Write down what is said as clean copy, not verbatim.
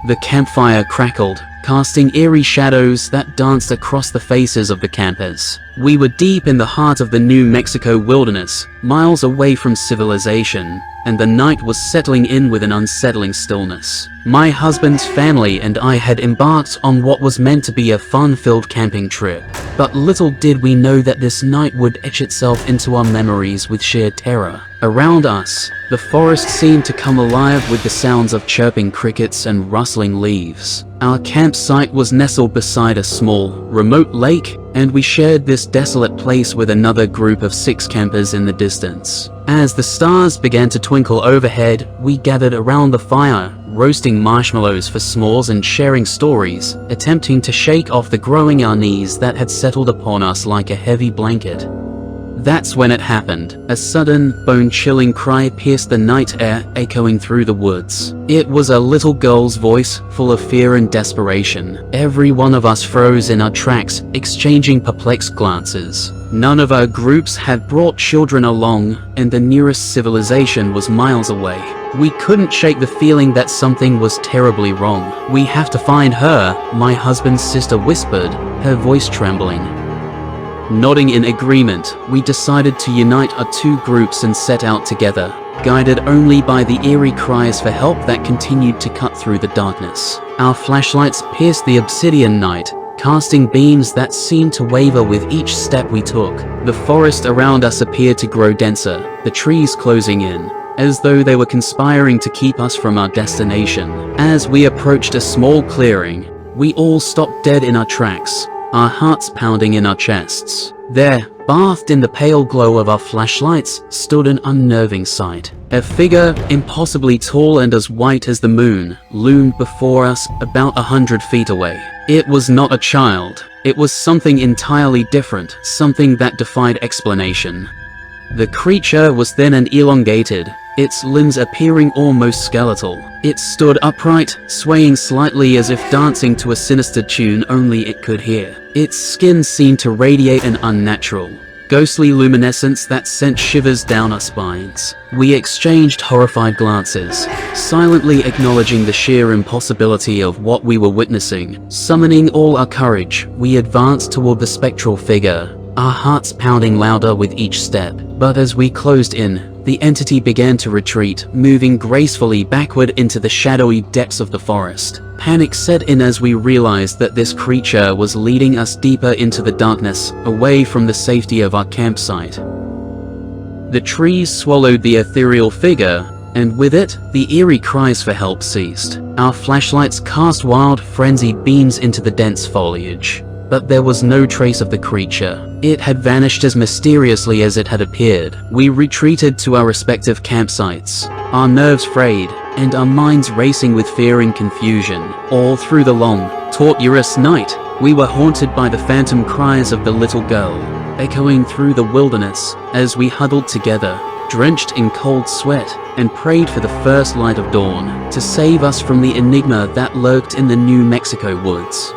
The campfire crackled, casting eerie shadows that danced across the faces of the campers. We were deep in the heart of the New Mexico wilderness, miles away from civilization, and the night was settling in with an unsettling stillness. My husband's family and I had embarked on what was meant to be a fun-filled camping trip, but little did we know that this night would etch itself into our memories with sheer terror. Around us, the forest seemed to come alive with the sounds of chirping crickets and rustling leaves. Our campsite was nestled beside a small, remote lake, and we shared this desolate place with another group of 6 campers in the distance. As the stars began to twinkle overhead, we gathered around the fire, roasting marshmallows for s'mores and sharing stories, attempting to shake off the growing unease that had settled upon us like a heavy blanket. That's when it happened. A sudden, bone-chilling cry pierced the night air, echoing through the woods. It was a little girl's voice, full of fear and desperation. Every one of us froze in our tracks, exchanging perplexed glances. None of our groups had brought children along, and the nearest civilization was miles away. We couldn't shake the feeling that something was terribly wrong. "We have to find her," my husband's sister whispered, her voice trembling. Nodding in agreement, we decided to unite our 2 groups and set out together, guided only by the eerie cries for help that continued to cut through the darkness. Our flashlights pierced the obsidian night, casting beams that seemed to waver with each step we took. The forest around us appeared to grow denser, the trees closing in, as though they were conspiring to keep us from our destination. As we approached a small clearing, we all stopped dead in our tracks, our hearts pounding in our chests. There, bathed in the pale glow of our flashlights, stood an unnerving sight. A figure, impossibly tall and as white as the moon, loomed before us about 100 feet away. It was not a child. It was something entirely different, something that defied explanation. The creature was thin and elongated, its limbs appearing almost skeletal. It stood upright, swaying slightly as if dancing to a sinister tune only it could hear. Its skin seemed to radiate an unnatural, ghostly luminescence that sent shivers down our spines. We exchanged horrified glances, silently acknowledging the sheer impossibility of what we were witnessing. Summoning all our courage, we advanced toward the spectral figure, our hearts pounding louder with each step. But as we closed in, the entity began to retreat, moving gracefully backward into the shadowy depths of the forest. Panic set in as we realized that this creature was leading us deeper into the darkness, away from the safety of our campsite. The trees swallowed the ethereal figure, and with it, the eerie cries for help ceased. Our flashlights cast wild, frenzied beams into the dense foliage. But there was no trace of the creature. It had vanished as mysteriously as it had appeared. We retreated to our respective campsites, our nerves frayed, and our minds racing with fear and confusion. All through the long, torturous night, we were haunted by the phantom cries of the little girl, echoing through the wilderness as we huddled together, drenched in cold sweat, and prayed for the first light of dawn to save us from the enigma that lurked in the New Mexico woods.